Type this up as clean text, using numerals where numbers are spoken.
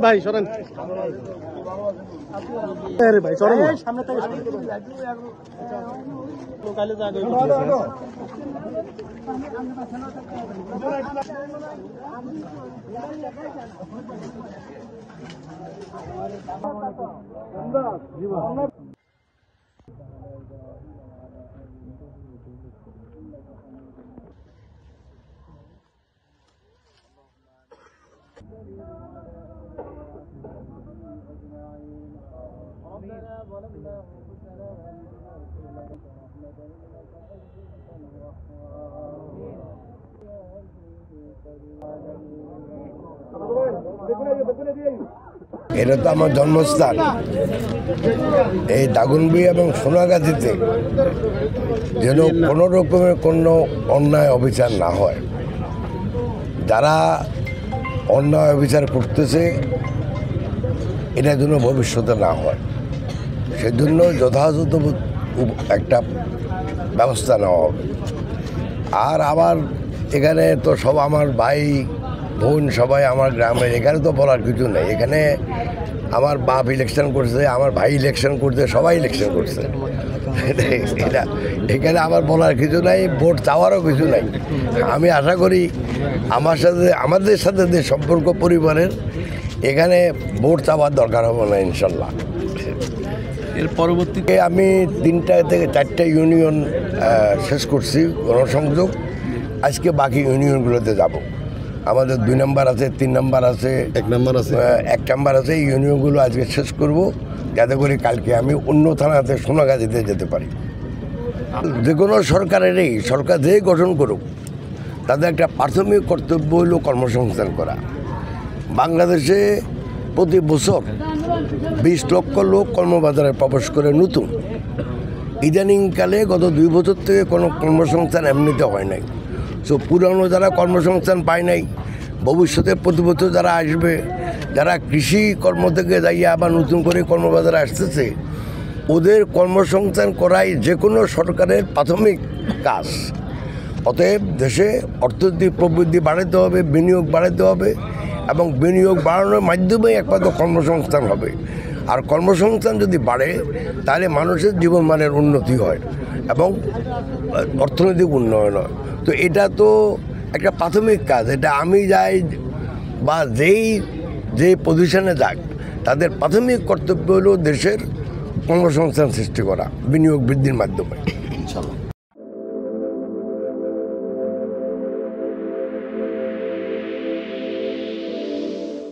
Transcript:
ভাই সরেন, ভাই সরেন সামনে থেকে এটা তো আমার জন্মস্থান। এই দাগনভূঞা এবং সোনাগাজীতে যেন কোনো রকমের কোনো অন্যায় অবিচার না হয়। যারা অন্যায় অবিচার করতেছে এটা যেন ভবিষ্যতে না হয়, সেজন্য যথাযথ একটা ব্যবস্থা নেওয়া হবে। আর আমার এখানে তো সব আমার ভাই বোন সবাই আমার গ্রামের, এখানে তো বলার কিছু নেই। এখানে আমার বাপ ইলেকশন করছে, আমার ভাই ইলেকশন করছে, সবাই ইলেকশন করছে। এটা এখানে আমার বলার কিছু নাই, ভোট চাওয়ারও কিছু নাই। আমি আশা করি আমাদের সাথে যে সম্পর্ক পরিবারের, এখানে ভোট চাওয়ার দরকার হবে না ইনশাল্লাহ। এর পরবর্তীতে আমি 3টা থেকে 4টা ইউনিয়ন শেষ করছি গণসংযোগ। আজকে বাকি ইউনিয়নগুলোতে যাব। আমাদের 2 নম্বর আছে, 3 নম্বর আছে, 1 নম্বর আছে। এই ইউনিয়নগুলো আজকে শেষ করব, যাতে করে কালকে আমি অন্য থানাতে সোনাগাজীতে যেতে পারি। যে কোনো সরকারেরই, সরকার যেই গঠন করুক, তাদের একটা প্রাথমিক কর্তব্য হলো কর্মসংস্থান করা। বাংলাদেশে প্রতি বছর 20 লক্ষ লোক কর্মবাজারে প্রবেশ করে নতুন। ইদানিংকালে গত 2 বছর থেকে কোনো কর্মসংস্থান এমনিতে হয় নাই। সো পুরানো যারা কর্মসংস্থান পায় নাই, ভবিষ্যতে প্রতি বছর যারা আসবে, যারা কৃষি কর্ম থেকে যাইয়া আবার নতুন করে কর্মবাজারে আসতেছে, ওদের কর্মসংস্থান করাই যে কোনো সরকারের প্রাথমিক কাজ। অতএব দেশে অর্থনৈতিক প্রবৃদ্ধি বাড়াতে হবে, বিনিয়োগ বাড়াতে হবে, এবং বিনিয়োগ বাড়ানোর মাধ্যমে একমাত্র কর্মসংস্থান হবে। আর কর্মসংস্থান যদি বাড়ে, তাহলে মানুষের জীবনমানের উন্নতি হয় এবং অর্থনৈতিক উন্নয়ন হয়। তো এটা তো একটা প্রাথমিক কাজ। এটা আমি যাই বা যেই পজিশনে যাক, তাদের প্রাথমিক কর্তব্য হলো দেশের কর্মসংস্থান সৃষ্টি করা বিনিয়োগ বৃদ্ধির মাধ্যমে।